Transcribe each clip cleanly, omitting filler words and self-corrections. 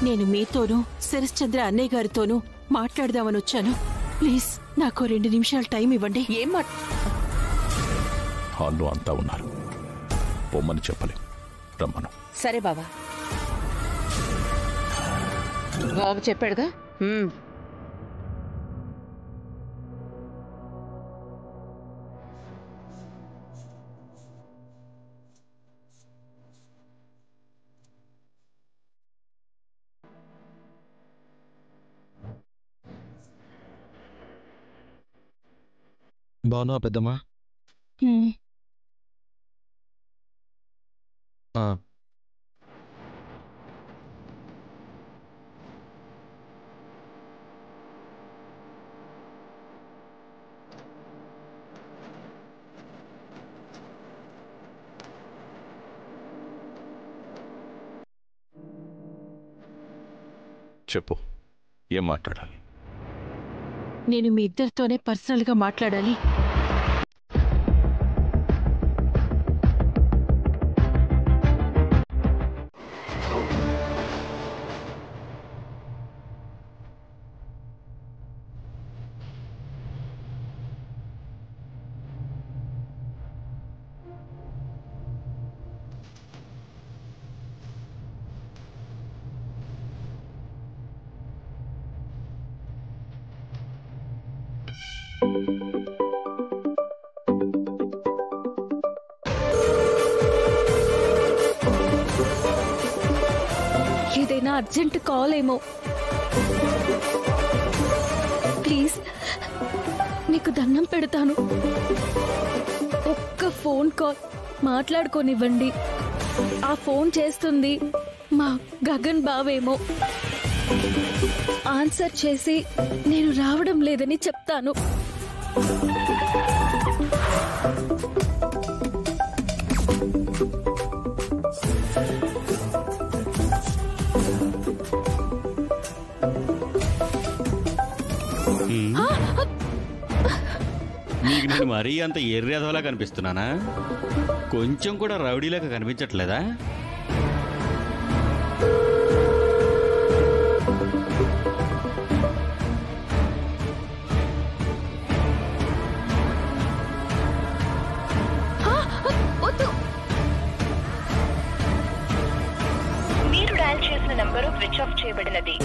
నేను మీతోనూ శరశ్చంద్ర అన్నయ్య గారితోనూ మాట్లాడదామని వచ్చాను. ప్లీజ్ నాకు 2 నిమిషాలు టైం ఇవ్వండి. ఏం హాల్లో అంతా ఉన్నారు, పొమ్మని చెప్పలేం, రమ్మను. సరే బావా, బాబు చెప్పాడుగా. బాగున్నా పెద్దమ్మా? చెప్పు, ఏం మాట్లాడాలి? నేను మీ ఇద్దరితోనే పర్సనల్గా మాట్లాడాలి. ఏదైనా అర్జెంట్ కాల్ ఏమో. ప్లీజ్ నీకు దండం పెడతాను, ఒక్క ఫోన్ కాల్ మాట్లాడుకోనివ్వండి. ఆ ఫోన్ చేస్తుంది మా గగన్ బావేమో. ఆన్సర్ చేసి నేను రావడం లేదని చెప్తాను. నీకు నేను మరీ అంత ఎర్రేదోలా కనిపిస్తున్నానా? కొంచెం కూడా రౌడీలాగా కనిపించట్లేదా? మీరు డయల్ చేసిన నంబరు స్విచ్ ఆఫ్ చేయబడినది.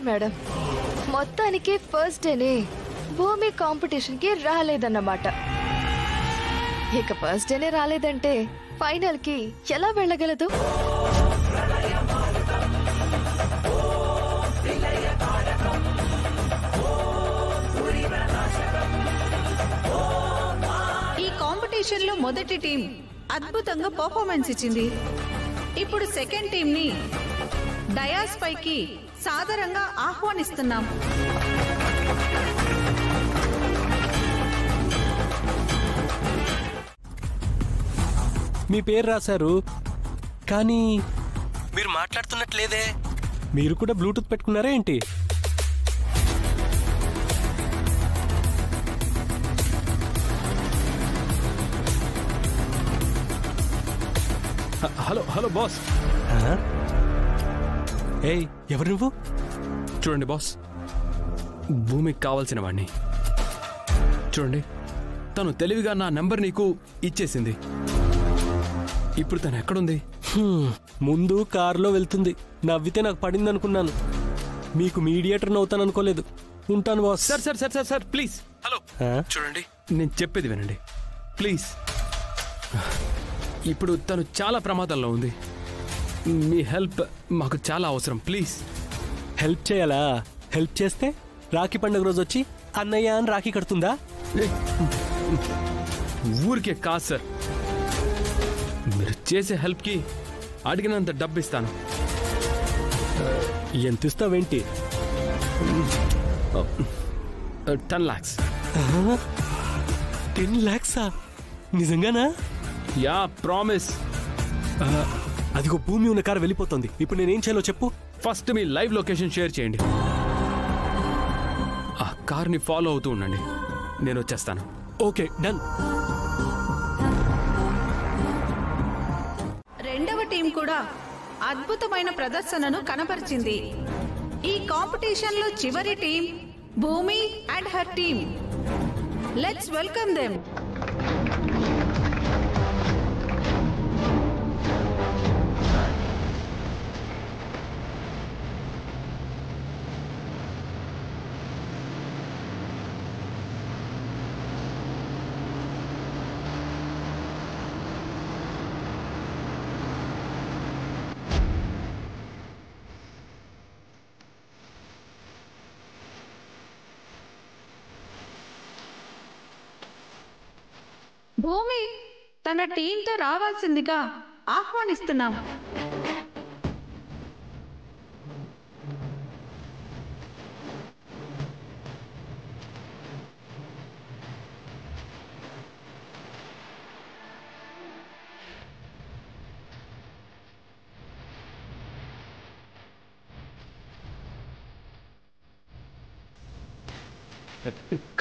మేడం, మొత్తానికి ఫస్ట్ డేనే భూమి కాంపిటీషన్ కి రాలేదన్నమాట. ఇక ఫస్ట్ డేనే రాలేదంటే ఫైనల్ కి ఎలా వెళ్ళగలదు? ఈ కాంపిటీషన్ లో మొదటి టీం అద్భుతంగా పర్ఫార్మెన్స్ ఇచ్చింది. ఇప్పుడు సెకండ్ టీం ని డయాస్ పైకి సాదరంగా ఆహ్వానిస్తున్నాం. మీ పేరు రాశారు కానీ మీరు మాట్లాడుతున్నట్లేదే. మీరు కూడా బ్లూటూత్ పెట్టుకున్నారా ఏంటి? Hello hello boss. ఏయ్, ఎవరు నువ్వు? చూడండి బాస్, భూమికి కావాల్సిన వాడిని. చూడండి, తను తెలివిగా నా నెంబర్ నీకు ఇచ్చేసింది. ఇప్పుడు తను ఎక్కడుంది? ముందు కారులో వెళ్తుంది. నవ్వితే నాకు పడింది అనుకున్నాను. మీకు మీడియేటర్ నవ్వుతాను అనుకోలేదు. ఉంటాను boss. Sir sir sir sir sir please. Hello, చూడండి, నేను చెప్పేది వినండి ప్లీజ్. ఇప్పుడు తను చాలా ప్రమాదంలో ఉంది. మీ హెల్ప్ మాకు చాలా అవసరం. ప్లీజ్ హెల్ప్ చేయాలా? హెల్ప్ చేస్తే రాఖీ పండుగ రోజు వచ్చి అన్నయ్య అని రాఖీ కడుతుందా? ఊరికే కాదు సార్, చేసే హెల్ప్కి అడిగినంత డబ్బు ఇస్తాను. ఎంత ఇస్తావేంటి? 10 lakhs. 10 lakhs? నిజంగానా? Yeah, promise. అదిగో భూమి ఉన్న కారు వెళ్ళిపోతుంది. ఇప్పుడు నేనేం చేయాలో చెప్పు. ఫస్ట్ మీ లైవ్ లొకేషన్ షేర్ చేయండి. ఆ కార్ని ఫాలో అవుతూ ఉండండి, నేను వచ్చేస్తాను. Okay, done. రెండవ టీం కూడా అద్భుతమైన ప్రదర్శనను కనబరిచింది. ఈ కాంపిటీషన్ లో చివరి టీం భూమి and her team. Let's welcome them. భూమి తన టీంతో రావాల్సిందిగా ఆహ్వానిస్తున్నాం.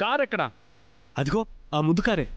కార్ ఎక్కడా? అదిగో ఆ ముందు కారే.